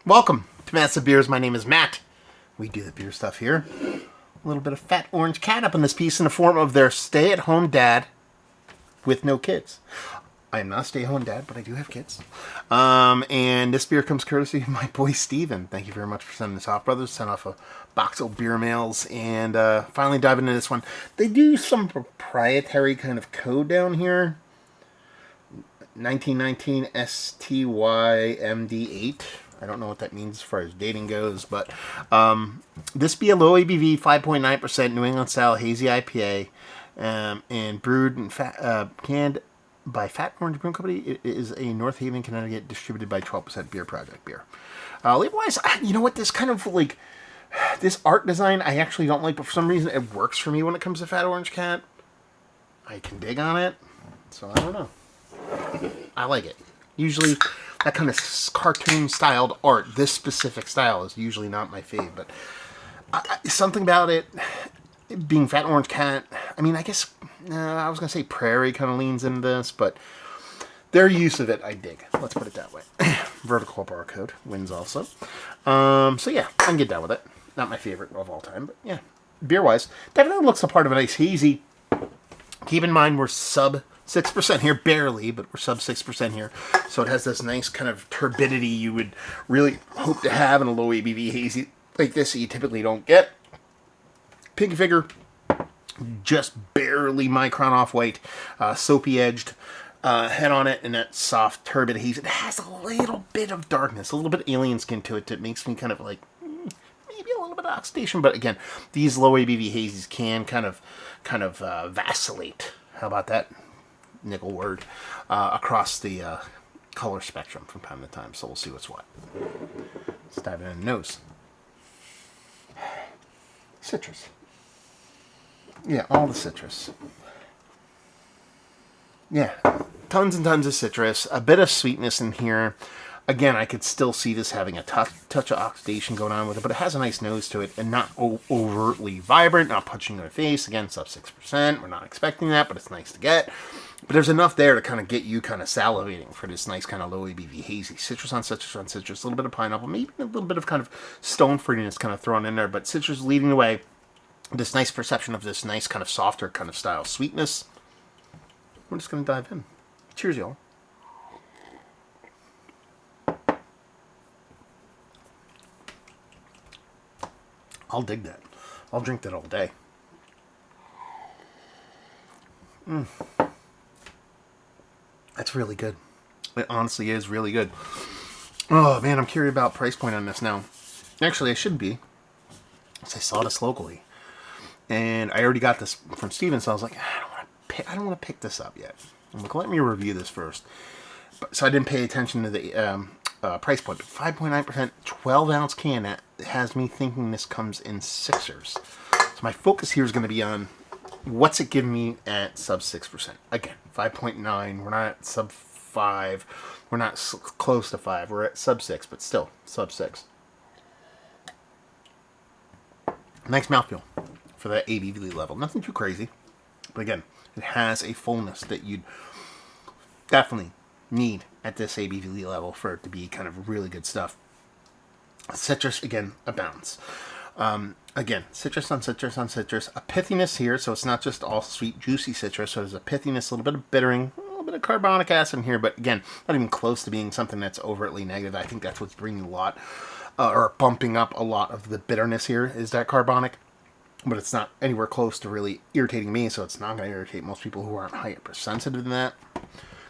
Welcome to Massive Beers. My name is Matt. We do the beer stuff here. A little bit of Fat Orange Cat up in this piece in the form of their stay-at-home dad with no kids. I am not a stay-at-home dad, but I do have kids. And this beer comes courtesy of my boy Steven. Thank you very much for sending this off, brothers. Sent off a box of beer mails and finally diving into this one. They do some proprietary kind of code down here. 1919 STYMD8. I don't know what that means as far as dating goes, but this be a low ABV, 5.9% New England style hazy IPA, and brewed and canned by Fat Orange Brewing Company. It is a North Haven, Connecticut, distributed by 12% Beer Project Beer. Label-wise, you know what? This kind of like this art design I actually don't like, but for some reason it works for me when it comes to Fat Orange Cat. I can dig on it, so I don't know. I like it. Usually, that kind of cartoon-styled art, this specific style, is usually not my fave. But something about it, being Fat Orange Cat, I mean, I guess, I was going to say Prairie kind of leans into this, but their use of it, I dig. Let's put it that way. Vertical barcode wins also. So yeah, I can get down with it. Not my favorite of all time, but yeah. Beer-wise, definitely looks a part of a nice hazy. Keep in mind, we're sub 6% here, barely, but we're sub 6% here. So it has this nice kind of turbidity you would really hope to have in a low ABV hazy like this that you typically don't get. Pinky figure, just barely micron off-white, soapy edged head on it, and that soft turbid haze. It has a little bit of darkness, a little bit of alien skin to it that makes me kind of like maybe a little bit of oxidation. But again, these low ABV hazies can kind of vacillate. How about that? Nickel word across the color spectrum from time to time, so we'll see what's what. Let's dive in the nose. Citrus. Yeah, all the citrus. Yeah, tons and tons of citrus. A bit of sweetness in here. Again, I could still see this having a touch of oxidation going on with it, but it has a nice nose to it and not overtly vibrant, not punching in the face. Again, sub 6%. We're not expecting that, but it's nice to get. But there's enough there to kind of get you kind of salivating for this nice kind of low ABV hazy. Citrus on citrus on citrus, a little bit of pineapple, maybe a little bit of kind of stone fruitiness kind of thrown in there, but citrus leading the way. This nice perception of this nice kind of softer kind of style sweetness. We're just going to dive in. Cheers, y'all. I'll dig that. I'll drink that all day. That's really good. It honestly is really good. Oh, man, I'm curious about price point on this now. Actually, I should be. Because I saw this locally. And I already got this from Steven, so I was like, I don't want to pick this up yet. I'm like, let me review this first. So I didn't pay attention to the price point. 5.9%, 12-ounce can. That has me thinking this comes in sixers. So my focus here is going to be on what's it giving me at sub 6%. Again, 5.9. We're not at sub 5. We're not close to 5. We're at sub 6, but still sub 6. Nice mouthfeel for that ABV level. Nothing too crazy. But again, it has a fullness that you'd definitely need at this ABV level for it to be kind of really good stuff. Citrus, again, abounds. Again, citrus on citrus on citrus. A pithiness here, so it's not just all sweet, juicy citrus. So there's a pithiness, a little bit of bittering, a little bit of carbonic acid in here. But again, not even close to being something that's overtly negative. I think that's what's bringing a lot, or bumping up a lot of the bitterness here, is that carbonic. But it's not anywhere close to really irritating me, so it's not going to irritate most people who aren't hypersensitive to that.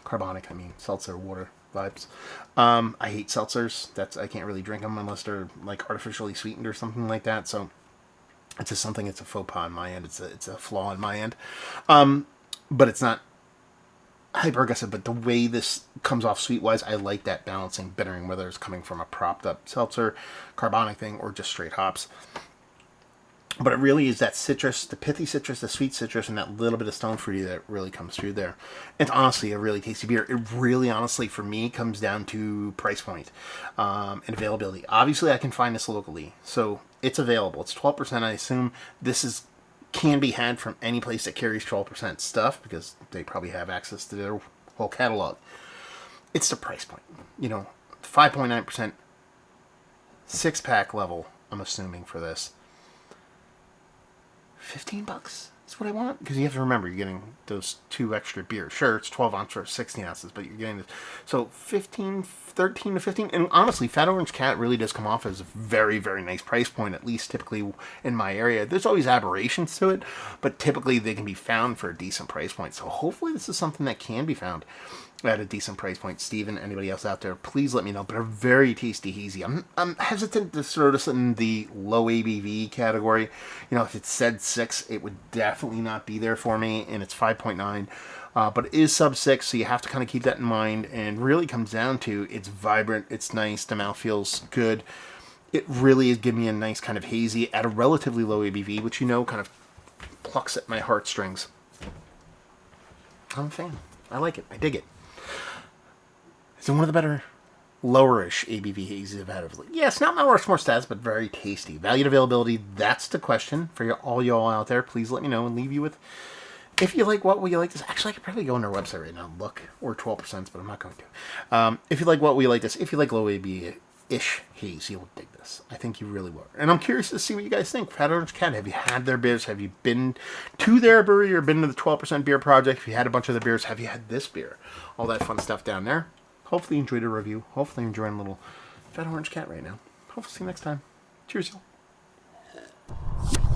Carbonic, I mean, seltzer, water vibes. I hate seltzers. I can't really drink them unless they're like artificially sweetened or something like that. So it's just something. It's a faux pas on my end. It's a flaw on my end. But it's not hyper aggressive. But the way this comes off sweet wise, I like that balancing bittering, whether it's coming from a propped up seltzer, carbonic thing, or just straight hops. But it really is that citrus, the pithy citrus, the sweet citrus, and that little bit of stone fruity that really comes through there. It's honestly a really tasty beer. It really, honestly, for me, comes down to price point and availability. Obviously, I can find this locally, so it's available. It's 12%. I assume this can be had from any place that carries 12% stuff because they probably have access to their whole catalog. It's the price point. 5.9%. 6-pack level, I'm assuming, for this. $15 is what I want, because you have to remember you're getting those 2 extra beers. Sure, it's 12 ounces or 16 ounces, but you're getting this. So 13 to 15, and honestly, Fat Orange Cat really does come off as a very, very nice price point, at least typically in my area. There's always aberrations to it, but typically they can be found for a decent price point. So hopefully this is something that can be found at a decent price point. Steven, anybody else out there, please let me know. But a very tasty hazy. I'm hesitant to throw this in the low ABV category. You know, if it said 6, it would definitely not be there for me, and it's 5.9. But it is sub 6, so you have to kind of keep that in mind. And really comes down to, it's vibrant, it's nice, the mouth feels good. It really is giving me a nice kind of hazy at a relatively low ABV, which, you know, kind of plucks at my heartstrings. I'm a fan. I like it. I dig it. It's one of the better lower-ish ABV hazies I've had. Yeah, it's not my worst, more stats, but very tasty. Value and availability, that's the question for all y'all out there. Please let me know and leave you with, if you like what we like this. Actually, I could probably go on our website right now and look. Or 12%, but I'm not going to. If you like what we like this, if you like low ABV-ish haze, you'll dig this. I think you really will. And I'm curious to see what you guys think. Fat Orange Cat, have you had their beers? Have you been to their brewery or been to the 12% beer project? If you had a bunch of the beers, have you had this beer? All that fun stuff down there. Hopefully you enjoyed the review. Hopefully you're enjoying a little Fat Orange Cat right now. Hopefully see you next time. Cheers, y'all.